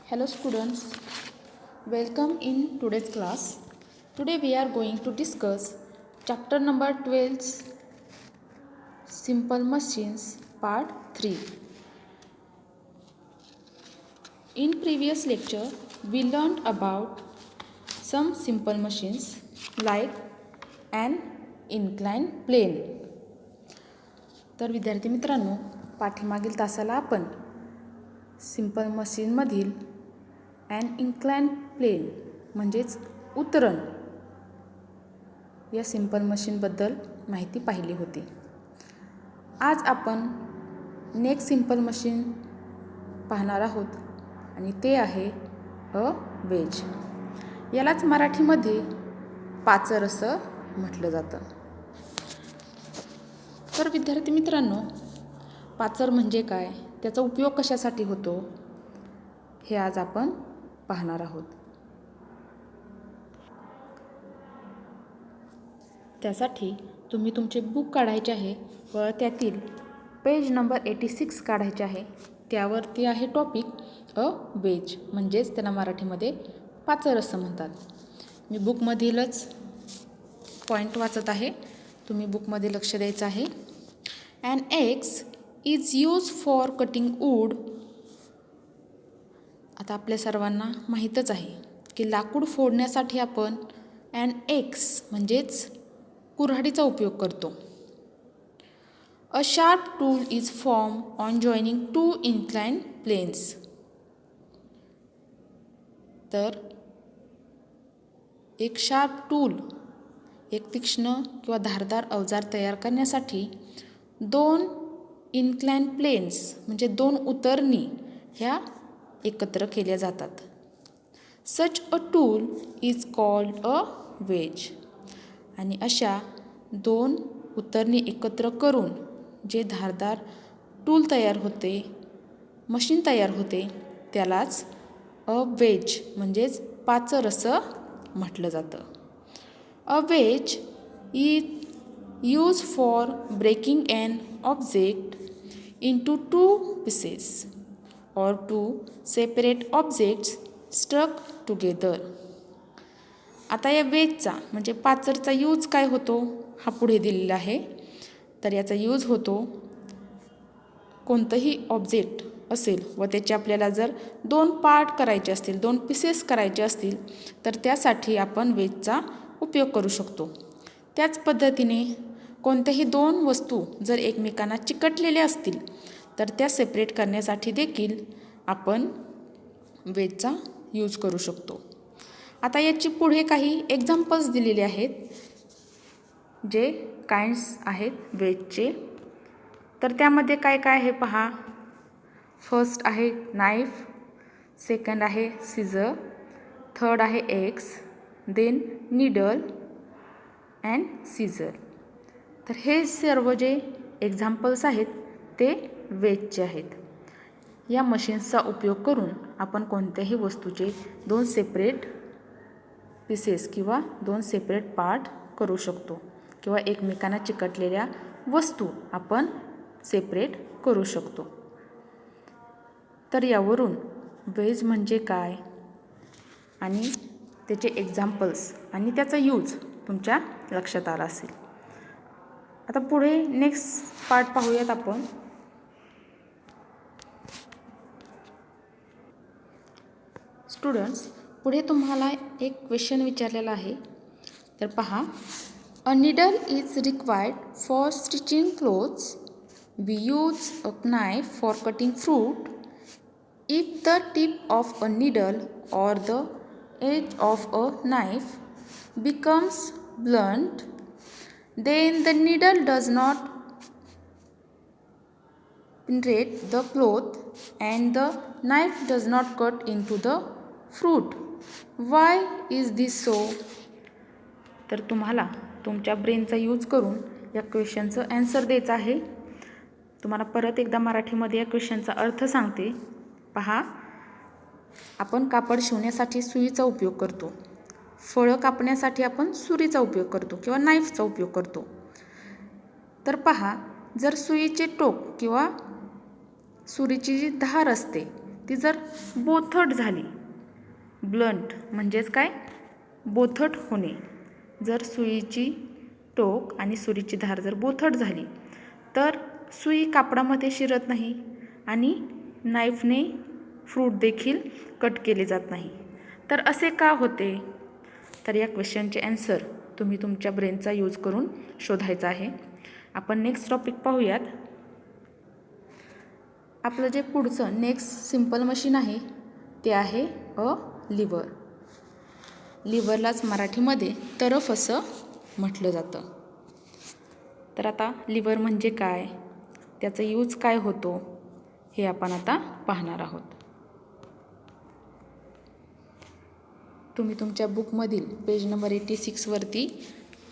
Hello students, welcome in today's class. Today we are going to discuss chapter number 12 Simple Machines part 3. In previous lecture we learned about some simple machines like an inclined plane. तर विद्यार्थी मित्रांनो, पाठीमागील तासाला आपण simple मशीनमधील and incline plain म्हणजेच उतरण या simple मशीनबद्दल माहिती पाहिली होती. आज आपण नेक्स्ट सिंपल मशीन पाहणार आहोत आणि ते आहे अ वेज. यालाच मराठीमध्ये पाचर असं म्हटलं जातं. तर विद्यार्थी मित्रांनो, पाचर म्हणजे काय, त्याचा उपयोग कशासाठी होतो हे आज आपण पाहणार आहोत. त्यासाठी तुम्ही तुमचे बुक काढायचे आहे व त्यातील पेज नंबर 86 काढायचे आहे. त्यावरती आहे टॉपिक अ वेज, म्हणजेच त्याला मराठीमध्ये पाचर असं म्हणतात. मी बुकमधीलच पॉईंट वाचत आहे, तुम्ही बुकमध्ये लक्ष द्यायचं आहे. An axe is use for cutting wood. आता आपल्या सर्वांना माहीतच आहे की लाकूड फोडण्यासाठी आपण ॲन एक्स म्हणजेच कुऱ्हाडीचा उपयोग करतो. A sharp tool is form on joining to inclined planes. तर एक शार्प टूल, एक तीक्ष्ण किंवा धारदार अवजार तयार करण्यासाठी दोन इन्क्लाइन्ड प्लेन्स म्हणजे दोन उतरणी ह्या एकत्र केल्या जातात. Such a tool is called a wedge. आणि अशा दोन उतरणी एकत्र करून जे धारदार टूल तयार होते, मशीन तयार होते, त्यालाच अ वेज म्हणजेच पाचर असं म्हटलं जातं. A wedge is use for breaking an object into two pieces or to separate objects stuck together. आता या वेजचा म्हणजे पाचरचा यूज काय होतो हा पुढे दिलेला आहे. तर याचा यूज होतो, कोणतंही ऑब्जेक्ट असेल व त्याचे आपल्याला जर दोन पार्ट करायचे असतील, दोन पीसेस करायचे असतील, तर त्यासाठी आपण वेजचा उपयोग करू शकतो. त्याच पद्धतीने कोणत्याही दोन वस्तू जर एकमेकांना चिकटलेल्या असतील तर त्या सेपरेट करण्यासाठी देखील आपण वेजचा यूज करू शकतो. आता याची पुढे काही एक्झाम्पल्स दिलेले आहेत जे काइंड्स आहेत वेजचे. तर त्यामध्ये काय काय आहे पहा. फर्स्ट आहे नाईफ, सेकंड आहे सीझर, थर्ड आहे axe, then needle and scissor. तर हे सर्व जे एक्झाम्पल्स आहेत ते वेजचे आहेत. या मशीन्सचा उपयोग करून आपण कोणत्याही वस्तूचे दोन सेपरेट पीसेस किंवा दोन सेपरेट पार्ट करू शकतो किंवा एकमेकांना चिकटलेल्या वस्तू आपण सेपरेट करू शकतो. तर यावरून वेज म्हणजे काय आणि त्याचे एक्झाम्पल्स आणि त्याचा यूज तुमच्या लक्षात आला असेल. आता पुढे नेक्स्ट पार्ट पाहूयात आपण. स्टुडंट्स, पुढे तुम्हाला एक क्वेश्चन विचारलेला आहे. तर पहा. A needle is required for stitching clothes. We use a knife for cutting fruit. If the tip of a needle or the edge of a knife becomes blunt, then the needle does not penetrate the cloth and the knife does not cut into the fruit. Why is this so? तर तुम्हाला तुमच्या ब्रेनचा use करून या क्वेश्चनचं answer द्यायचं आहे. तुम्हाला परत एकदा मराठीमध्ये या क्वेश्चनचा अर्थ सांगते. पहा. आपण कापड शिवण्यासाठी सुईचा उपयोग करतो. फळं कापण्यासाठी आपण सुरीचा उपयोग करतो किंवा नाईफचा उपयोग करतो. तर पहा, जर सुईचे टोक किंवा सुरीची जी धार असते ती जर बोथट झाली, ब्लंट म्हणजेच काय, बोथट होणे, जर सुईची टोक आणि सुरीची धार जर बोथट झाली तर सुई कापडामध्ये शिरत नाही आणि नाईफने फ्रूट देखील कट केले जात नाही. तर असे का होते? तर या क्वेश्चनचे ॲन्सर तुम्ही तुमच्या ब्रेनचा यूज करून शोधायचा आहे. आपण नेक्स्ट टॉपिक पाहूयात. आपलं जे पुढचं नेक्स्ट सिंपल मशीन आहे ते आहे अ लिव्हर. लिव्हरलाच मराठीमध्ये तरफ असं म्हटलं जातं. तर आता लिव्हर म्हणजे काय, त्याचा यूज काय होतो हे आपण आता पाहणार आहोत. तुम्ही तुमच्या बुकमधील पेज नंबर 86 वरती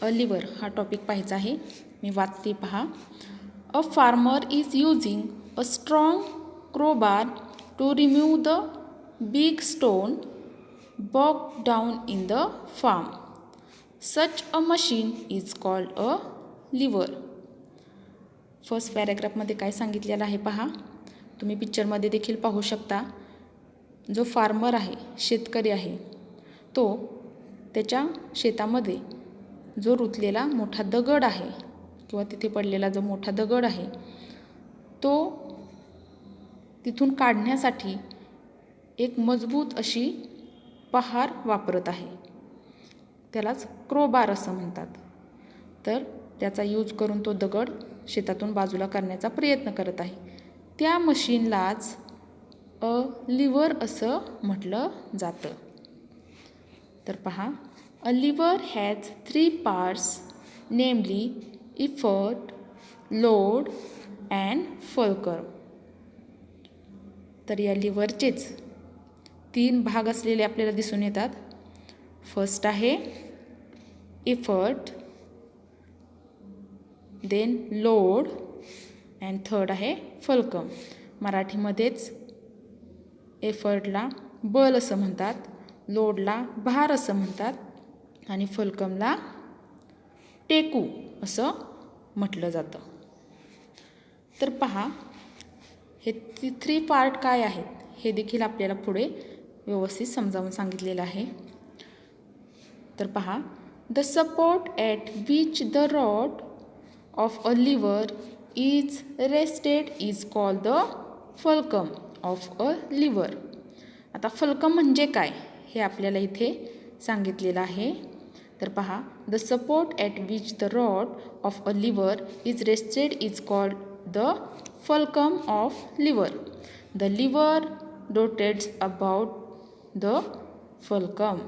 अ लिव्हर हा टॉपिक पाहायचा आहे. मी वाचते, पहा. A farmer is using a strong crowbar to remove the big stone bogged down in the farm. Such a machine is called a lever. First पॅरेग्राफमध्ये काय सांगितलेलं आहे पहा. तुम्ही पिक्चरमध्ये देखील पाहू शकता. जो फार्मर आहे, शेतकरी आहे, तो त्याच्या शेतामध्ये जो रुतलेला मोठा दगड आहे किंवा तिथे पडलेला जो मोठा दगड आहे तो तिथून काढण्यासाठी एक मजबूत अशी पहार वापरत आहे. त्यालाच क्रोबार असं म्हणतात. तर त्याचा यूज करून तो दगड शेतातून बाजूला करण्याचा प्रयत्न करत आहे. त्या मशीनलाच अ लिव्हर असं म्हटलं जातं. तर पहा, अ लिव्हर हॅज 3 parts, नेमली इफर्ट, लोड अँड फलक्रम. तर या लिव्हरचेच 3 भाग असलेले आपल्याला दिसून येतात. फर्स्ट आहे effort, then load and third आहे फलक्रम. मराठीमध्येच एफर्टला बल असं म्हणतात, लोडला भार असं म्हणतात आणि फलक्रमला टेकू असं म्हटलं जातं. तर पहा, हे 3 पार्ट काय आहेत हे देखील आपल्याला पुढे व्यवस्थित समजावून सांगितलेलं आहे. तर पहा, the support at which the rod of a lever is rested is called the fulcrum of a lever. आता फलक्रम म्हणजे काय हे आपल्याला इथे सांगितलेलं आहे. तर पहा, the support at which the rod of a lever is rested is called the fulcrum of liver. The liver rotates about the fulcrum.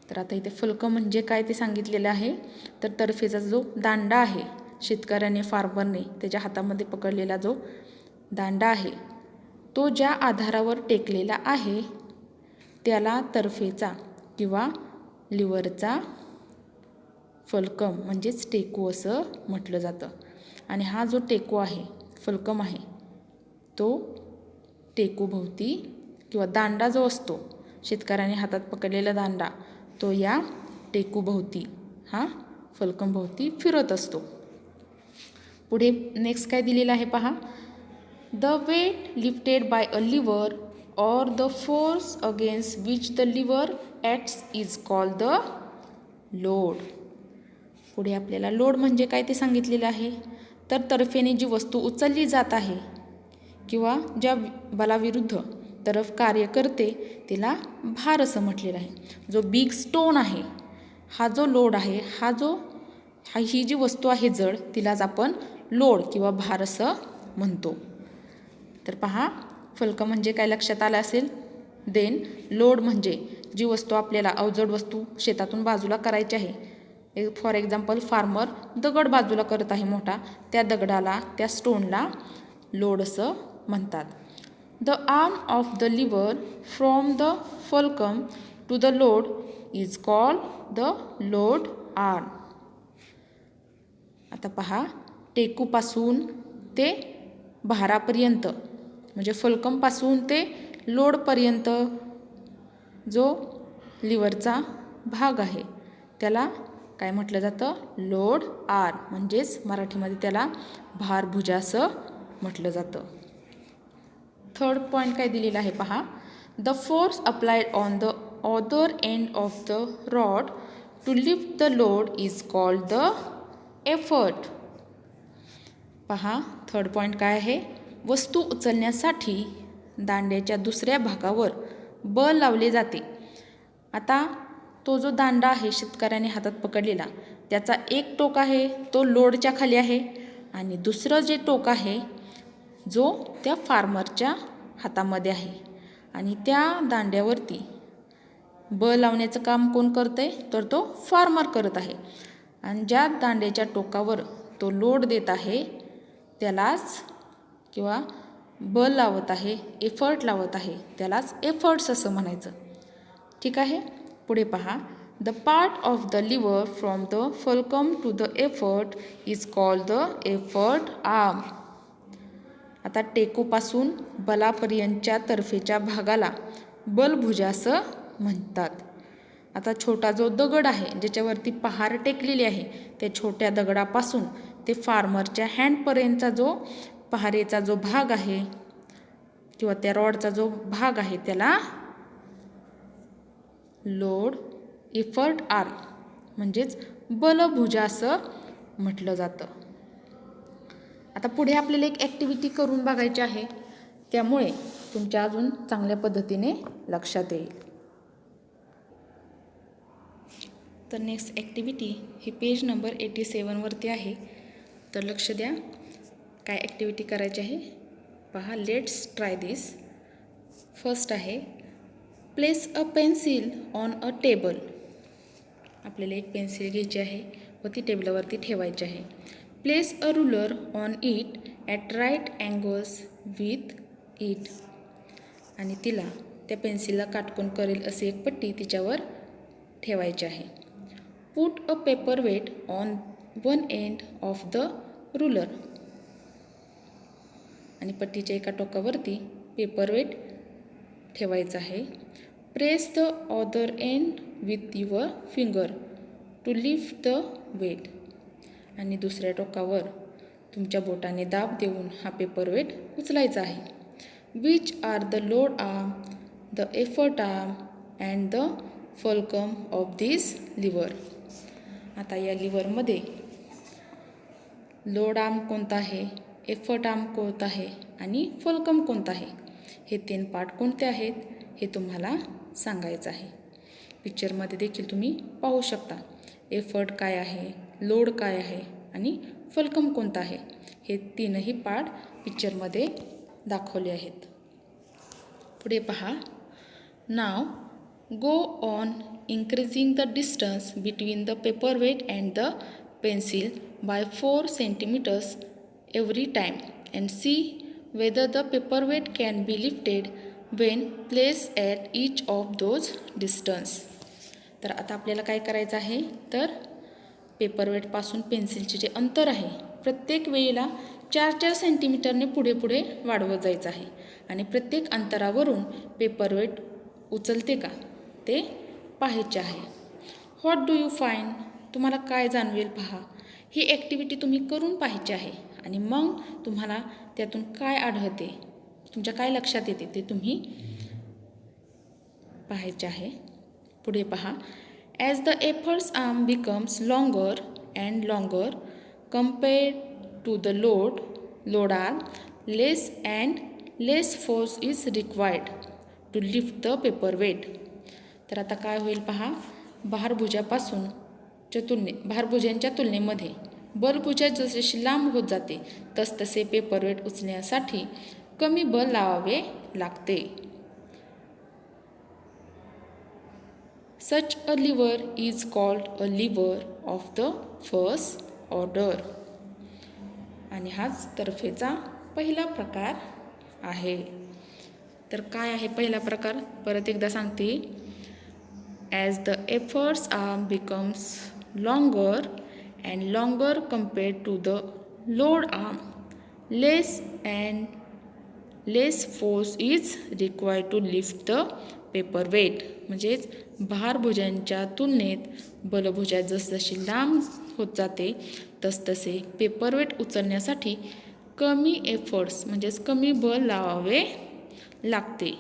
तर आता इथे फलक्रम म्हणजे काय ते सांगितलेलं आहे. तर तर्फेचा जो दांडा आहे, शेतकऱ्याने फार्मरने त्याच्या हातामध्ये पकडलेला जो दांडा आहे तो ज्या आधारावर टेकलेला आहे त्याला तर्फेचा किंवा लिव्हरचा फलक्रम म्हणजेच टेकू असं म्हटलं जातं. आणि हा जो टेकू आहे, फलक्रम आहे, तो टेकूभोवती किंवा दांडा जो असतो शेतकऱ्याने हातात पकडलेला दांडा तो या टेकूभोवती, हा फलक्रमभोवती फिरत असतो. पुढे नेक्स्ट काय दिलेलं आहे पहा. The weight lifted by a lever or the force against which the lever acts is called the load. पुढे आपल्याला लोड म्हणजे काय ते सांगितलेलं आहे. तर तर्फेने जी वस्तू उचलली जात आहे किंवा ज्या बलाविरुद्ध तरफ कार्य करते तिला भार असं म्हटलेलं आहे. जो बिग स्टोन आहे हा जो लोड आहे, ही जी वस्तू आहे जड तिलाच आपण लोड किंवा भार असं म्हणतो. तर पहा, फलक्रम म्हणजे काय लक्षात आलं असेल. देन लोड म्हणजे जी वस्तू आपल्याला अवजड वस्तू शेतातून बाजूला करायची आहे. फॉर एक्झाम्पल, फार्मर दगड बाजूला करत आहे मोठा, त्या दगडाला, त्या स्टोनला लोड असं म्हणतात. The arm of the lever from the fulcrum to the load is called the load arm. आता पहा, टेकूपासून ते भारापर्यंत म्हणजे फलक्रमपासून ते लोडपर्यंत जो लिव्हरचा भाग आहे त्याला काय म्हटलं जातं, लोड आर्म, म्हणजेच मराठीमध्ये त्याला भारभुजा असं म्हटलं जातं. थर्ड पॉईंट काय दिलेला आहे पहा. The force applied on the other end of the rod to lift the load is called the effort. पहा थर्ड पॉईंट काय आहे. वस्तू उचलण्यासाठी दांड्याच्या दुसऱ्या भागावर बल लावले जाते. आता तो जो दांडा आहे शेतकऱ्याने हातात पकडलेला, त्याचा एक टोक आहे तो लोडच्या खाली आहे आणि दुसरं जे टोक आहे जो त्या फार्मरच्या हातामध्ये आहे आणि त्या दांड्यावरती बल लावण्याचं काम कोण करतं आहे, तर तो फार्मर करत आहे. आणि ज्या दांड्याच्या टोकावर तो लोड देत आहे त्यालाच किंवा बल लावत आहे, एफर्ट लावत आहे, त्यालाच एफर्ट्स असं म्हणायचं. ठीक आहे. पुढे पहा. The part of the lever from the fulcrum to the effort is called the effort arm. आता टेकूपासून बलापर्यंतच्या तर्फेच्या भागाला बलभुजा असं म्हणतात. आता छोटा जो दगड आहे ज्याच्यावरती पहार टेकलेली आहे त्या छोट्या दगडापासून ते फार्मरच्या हँडपर्यंतचा जो पहारेचा जो भाग आहे किंवा त्या रॉडचा जो भाग आहे त्याला लोड एफर्ट आर्म म्हणजेच बलभुजा असं म्हटलं जातं. आता पुढे आपल्याला एक ॲक्टिव्हिटी करून बघायची आहे, त्यामुळे तुमच्या अजून चांगल्या पद्धतीने लक्षात येईल. तर नेक्स्ट ॲक्टिव्हिटी ही पेज नंबर 87वरती आहे. तर लक्ष द्या काय ॲक्टिव्हिटी करायची आहे पहा. Let's try this. फर्स्ट आहे place a pencil on a table. आपल्याला एक पेन्सिल घ्यायची आहे व ती टेबलावरती ठेवायची आहे. Place a ruler on it at right angles with it. आणि तिला त्या पेन्सिलला काटकोन करेल अशी एक पट्टी तिच्यावर ठेवायची आहे. Put a paper weight on one end of the ruler. आणि पट्टीच्या एका टोकावरती पेपर वेट ठेवायचं आहे. Press the other end with your finger to lift the weight. आणि दुसऱ्या टोकावर तुमच्या बोटाने दाब देऊन हा पेपर वेट उचलायचा आहे. Which are the load arm, the effort arm and the fulcrum of this lever. आता या लिव्हरमध्ये लोड आर्म कोणता आहे, एफर्ट आर्म कोणता आहे आणि फलकम कोणता आहे, हे 3 पार्ट कोणते आहेत हे तुम्हाला सांगायचं आहे. पिक्चरमध्ये देखील तुम्ही पाहू शकता एफर्ट काय आहे, लोड काय आहे आणि फलकम कोणता आहे, हे 3ही पार्ट पिक्चरमध्ये दाखवले आहेत. पुढे पहा. Now go on increasing the distance between the paperweight and the pencil by 4 centimeters every time and see whether the paperweight can be lifted when placed at each of those distance. तर आता आपल्याला काय करायचं आहे तर पेपरवेटपासून पेन्सिलचे जे अंतर आहे प्रत्येक वेळेला 4-4 सेंटीमीटरने पुढे पुढे वाढवत जायचं आहे आणि प्रत्येक अंतरावरून पेपरवेट उचलते का ते पाहायचे आहे. What do you find. तुम्हाला काय जाणवेल पहा. ही ॲक्टिव्हिटी तुम्ही करून पाहायची आहे आणि मग तुम्हाला त्यातून काय आढळते, तुमच्या काय लक्षात येते ते तुम्ही पाहायचे आहे. पुढे पहा. As the effort's arm becomes longer and longer compared to the load arm less and less force is required to lift the paper weight. तर आता काय होईल पहा. भारभुजांच्या तुलनेमध्ये बलभुजा जसजशी लांब होत जाते तसतसे पेपरवेट उचलण्यासाठी कमी बल लावावे लागते. Such a lever is called a lever of the first order. आणि हाच तर्फेचा पहिला प्रकार आहे. तर काय आहे पहिला प्रकार परत एकदा सांगते. As the efforts arm becomes longer and longer compared to the load arm, less and less force is required to lift the paper weight. म्हणजेच भारभुजांच्या तुलनेत बलभुजा जसजशी लांब होत जाते तसतसे पेपरवेट उचलण्यासाठी कमी एफर्ट्स म्हणजेच कमी बल लावावे लागते.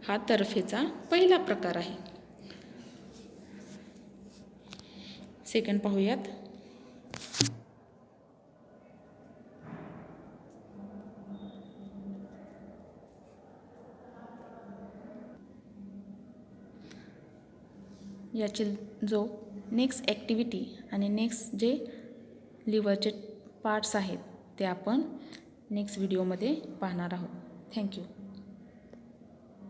हा तर्फेचा पहिला प्रकार आहे. सेकंड पाहूयात. याचे जो नेक्स्ट ॲक्टिव्हिटी आणि नेक्स्ट जे लिव्हरचे पार्ट्स आहेत ते आपण नेक्स्ट व्हिडिओमध्ये पाहणार आहोत. थँक्यू.